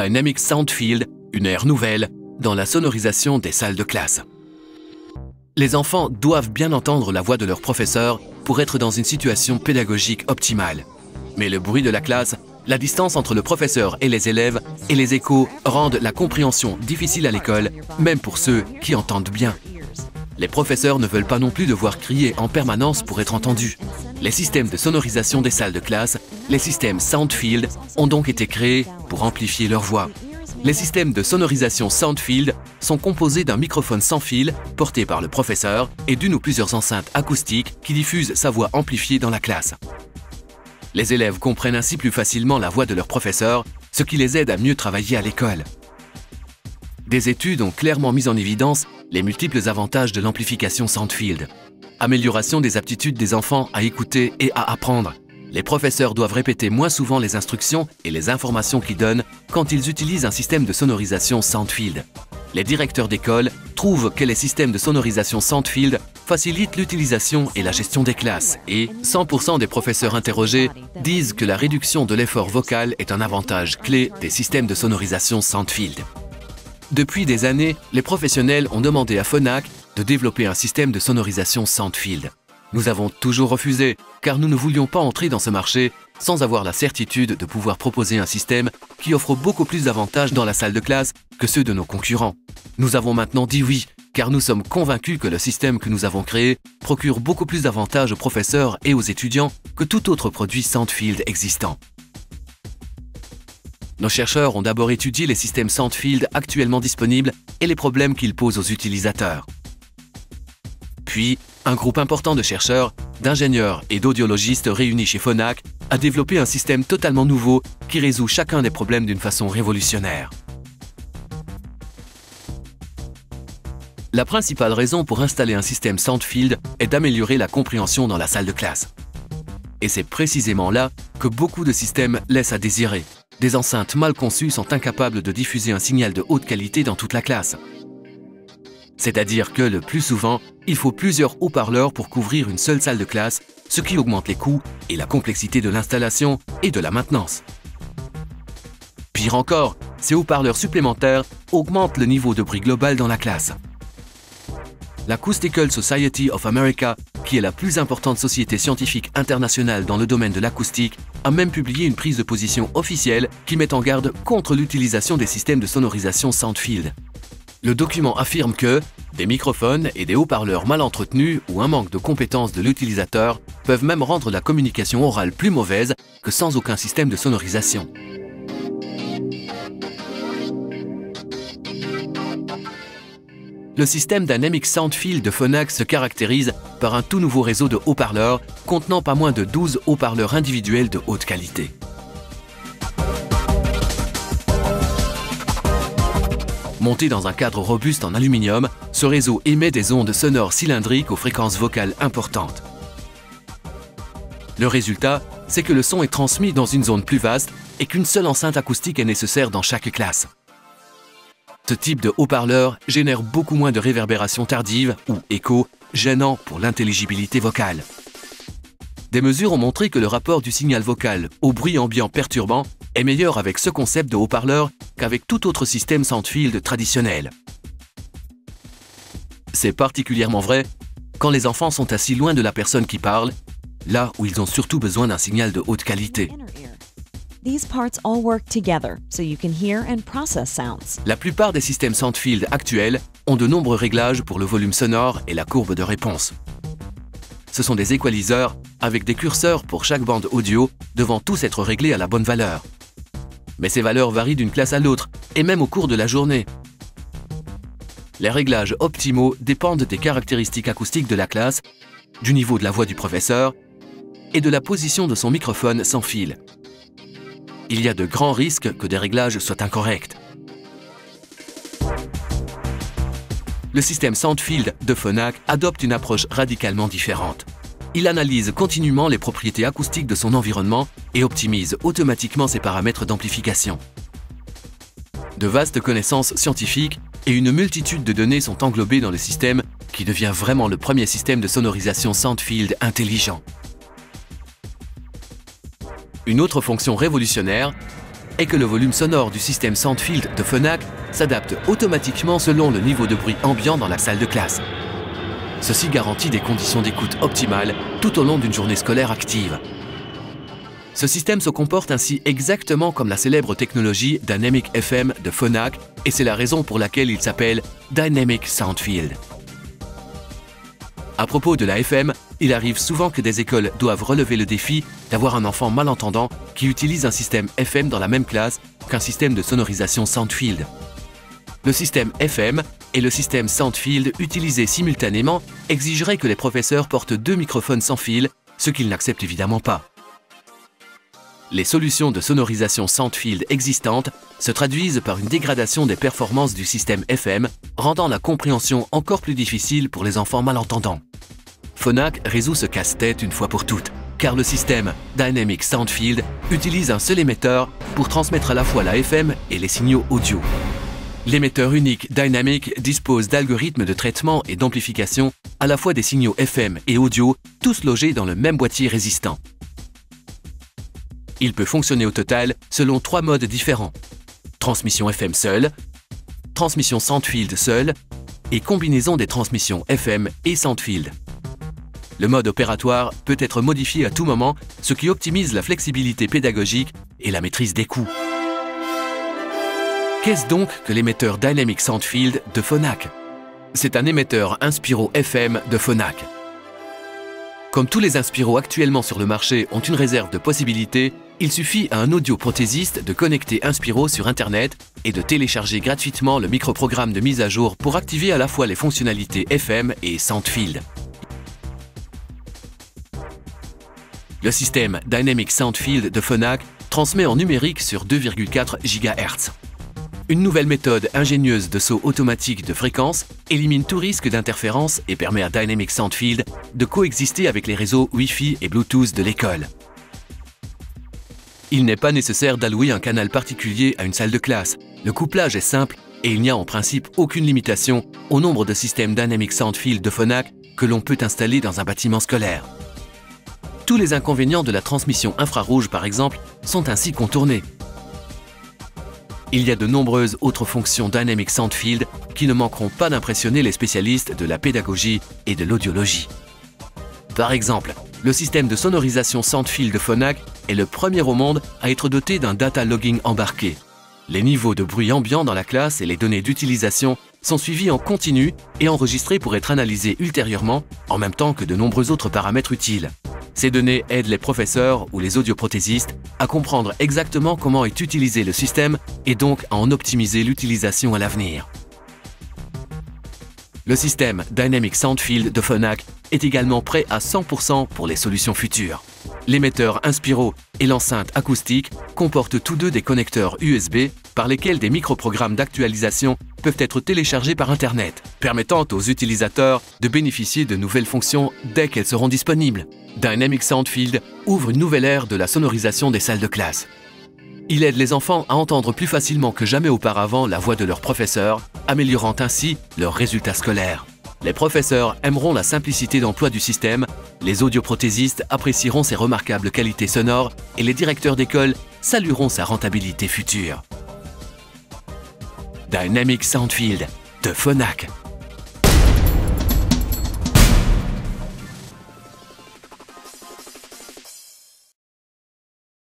Dynamic Sound Field, une ère nouvelle dans la sonorisation des salles de classe. Les enfants doivent bien entendre la voix de leur professeur pour être dans une situation pédagogique optimale. Mais le bruit de la classe, la distance entre le professeur et les élèves et les échos rendent la compréhension difficile à l'école, même pour ceux qui entendent bien. Les professeurs ne veulent pas non plus devoir crier en permanence pour être entendus. Les systèmes de sonorisation des salles de classe, les systèmes Soundfield, ont donc été créés pour amplifier leur voix. Les systèmes de sonorisation Soundfield sont composés d'un microphone sans fil porté par le professeur et d'une ou plusieurs enceintes acoustiques qui diffusent sa voix amplifiée dans la classe. Les élèves comprennent ainsi plus facilement la voix de leur professeur, ce qui les aide à mieux travailler à l'école. Des études ont clairement mis en évidence les multiples avantages de l'amplification Soundfield. Amélioration des aptitudes des enfants à écouter et à apprendre. Les professeurs doivent répéter moins souvent les instructions et les informations qu'ils donnent quand ils utilisent un système de sonorisation Soundfield. Les directeurs d'école trouvent que les systèmes de sonorisation Soundfield facilitent l'utilisation et la gestion des classes et 100% des professeurs interrogés disent que la réduction de l'effort vocal est un avantage clé des systèmes de sonorisation Soundfield. Depuis des années, les professionnels ont demandé à Phonak de développer un système de sonorisation Soundfield. Nous avons toujours refusé, car nous ne voulions pas entrer dans ce marché sans avoir la certitude de pouvoir proposer un système qui offre beaucoup plus d'avantages dans la salle de classe que ceux de nos concurrents. Nous avons maintenant dit oui, car nous sommes convaincus que le système que nous avons créé procure beaucoup plus d'avantages aux professeurs et aux étudiants que tout autre produit Soundfield existant. Nos chercheurs ont d'abord étudié les systèmes Soundfield actuellement disponibles et les problèmes qu'ils posent aux utilisateurs. Puis, un groupe important de chercheurs, d'ingénieurs et d'audiologistes réunis chez Phonak a développé un système totalement nouveau qui résout chacun des problèmes d'une façon révolutionnaire. La principale raison pour installer un système Soundfield est d'améliorer la compréhension dans la salle de classe. Et c'est précisément là que beaucoup de systèmes laissent à désirer. Des enceintes mal conçues sont incapables de diffuser un signal de haute qualité dans toute la classe. C'est-à-dire que, le plus souvent, il faut plusieurs haut-parleurs pour couvrir une seule salle de classe, ce qui augmente les coûts et la complexité de l'installation et de la maintenance. Pire encore, ces haut-parleurs supplémentaires augmentent le niveau de bruit global dans la classe. L'Acoustical Society of America, qui est la plus importante société scientifique internationale dans le domaine de l'acoustique, a même publié une prise de position officielle qui met en garde contre l'utilisation des systèmes de sonorisation Soundfield. Le document affirme que des microphones et des haut-parleurs mal entretenus ou un manque de compétences de l'utilisateur peuvent même rendre la communication orale plus mauvaise que sans aucun système de sonorisation. Le système Dynamic Soundfield de Phonak se caractérise par un tout nouveau réseau de haut-parleurs contenant pas moins de 12 haut-parleurs individuels de haute qualité. Monté dans un cadre robuste en aluminium, ce réseau émet des ondes sonores cylindriques aux fréquences vocales importantes. Le résultat, c'est que le son est transmis dans une zone plus vaste et qu'une seule enceinte acoustique est nécessaire dans chaque classe. Ce type de haut-parleur génère beaucoup moins de réverbération tardive ou écho, gênant pour l'intelligibilité vocale. Des mesures ont montré que le rapport du signal vocal au bruit ambiant perturbant est meilleur avec ce concept de haut-parleur qu'avec tout autre système Soundfield traditionnel. C'est particulièrement vrai quand les enfants sont assis loin de la personne qui parle, là où ils ont surtout besoin d'un signal de haute qualité. La plupart des systèmes Soundfield actuels ont de nombreux réglages pour le volume sonore et la courbe de réponse. Ce sont des équaliseurs avec des curseurs pour chaque bande audio devant tous être réglés à la bonne valeur. Mais ces valeurs varient d'une classe à l'autre et même au cours de la journée. Les réglages optimaux dépendent des caractéristiques acoustiques de la classe, du niveau de la voix du professeur et de la position de son microphone sans fil. Il y a de grands risques que des réglages soient incorrects. Le système Soundfield de Phonak adopte une approche radicalement différente. Il analyse continuellement les propriétés acoustiques de son environnement et optimise automatiquement ses paramètres d'amplification. De vastes connaissances scientifiques et une multitude de données sont englobées dans le système qui devient vraiment le premier système de sonorisation Soundfield intelligent. Une autre fonction révolutionnaire est que le volume sonore du système Soundfield de Phonak s'adapte automatiquement selon le niveau de bruit ambiant dans la salle de classe. Ceci garantit des conditions d'écoute optimales tout au long d'une journée scolaire active. Ce système se comporte ainsi exactement comme la célèbre technologie Dynamic FM de Phonak et c'est la raison pour laquelle il s'appelle Dynamic Soundfield. À propos de la FM, il arrive souvent que des écoles doivent relever le défi d'avoir un enfant malentendant qui utilise un système FM dans la même classe qu'un système de sonorisation Soundfield. Le système FM et le système Soundfield utilisés simultanément exigeraient que les professeurs portent 2 microphones sans fil, ce qu'ils n'acceptent évidemment pas. Les solutions de sonorisation Soundfield existantes se traduisent par une dégradation des performances du système FM, rendant la compréhension encore plus difficile pour les enfants malentendants. Phonak résout ce casse-tête une fois pour toutes, car le système Dynamic Soundfield utilise un seul émetteur pour transmettre à la fois la FM et les signaux audio. L'émetteur unique Dynamic dispose d'algorithmes de traitement et d'amplification à la fois des signaux FM et audio, tous logés dans le même boîtier résistant. Il peut fonctionner au total selon 3 modes différents: transmission FM seule, transmission Soundfield seule et combinaison des transmissions FM et Soundfield. Le mode opératoire peut être modifié à tout moment, ce qui optimise la flexibilité pédagogique et la maîtrise des coûts. Qu'est-ce donc que l'émetteur Dynamic Soundfield de Phonak? C'est un émetteur Inspiro FM de Phonak. Comme tous les Inspiro actuellement sur le marché ont une réserve de possibilités, il suffit à un audioprothésiste de connecter Inspiro sur Internet et de télécharger gratuitement le microprogramme de mise à jour pour activer à la fois les fonctionnalités FM et Soundfield. Le système Dynamic Soundfield de Phonak transmet en numérique sur 2,4 GHz. Une nouvelle méthode ingénieuse de saut automatique de fréquence élimine tout risque d'interférence et permet à Dynamic Soundfield de coexister avec les réseaux Wi-Fi et Bluetooth de l'école. Il n'est pas nécessaire d'allouer un canal particulier à une salle de classe. Le couplage est simple et il n'y a en principe aucune limitation au nombre de systèmes Dynamic Soundfield de Phonak que l'on peut installer dans un bâtiment scolaire. Tous les inconvénients de la transmission infrarouge, par exemple, sont ainsi contournés. Il y a de nombreuses autres fonctions Dynamic Soundfield qui ne manqueront pas d'impressionner les spécialistes de la pédagogie et de l'audiologie. Par exemple, le système de sonorisation Soundfield de Phonak est le premier au monde à être doté d'un data logging embarqué. Les niveaux de bruit ambiant dans la classe et les données d'utilisation sont suivis en continu et enregistrés pour être analysés ultérieurement, en même temps que de nombreux autres paramètres utiles. Ces données aident les professeurs ou les audioprothésistes à comprendre exactement comment est utilisé le système et donc à en optimiser l'utilisation à l'avenir. Le système Dynamic Soundfield de Phonak est également prêt à 100% pour les solutions futures. L'émetteur Inspiro et l'enceinte acoustique comportent tous deux des connecteurs USB par lesquels des microprogrammes d'actualisation peuvent être téléchargés par Internet, permettant aux utilisateurs de bénéficier de nouvelles fonctions dès qu'elles seront disponibles. Dynamic Soundfield ouvre une nouvelle ère de la sonorisation des salles de classe. Il aide les enfants à entendre plus facilement que jamais auparavant la voix de leurs professeurs, améliorant ainsi leurs résultats scolaires. Les professeurs aimeront la simplicité d'emploi du système, les audioprothésistes apprécieront ses remarquables qualités sonores et les directeurs d'école salueront sa rentabilité future. Dynamic Soundfield de Phonak.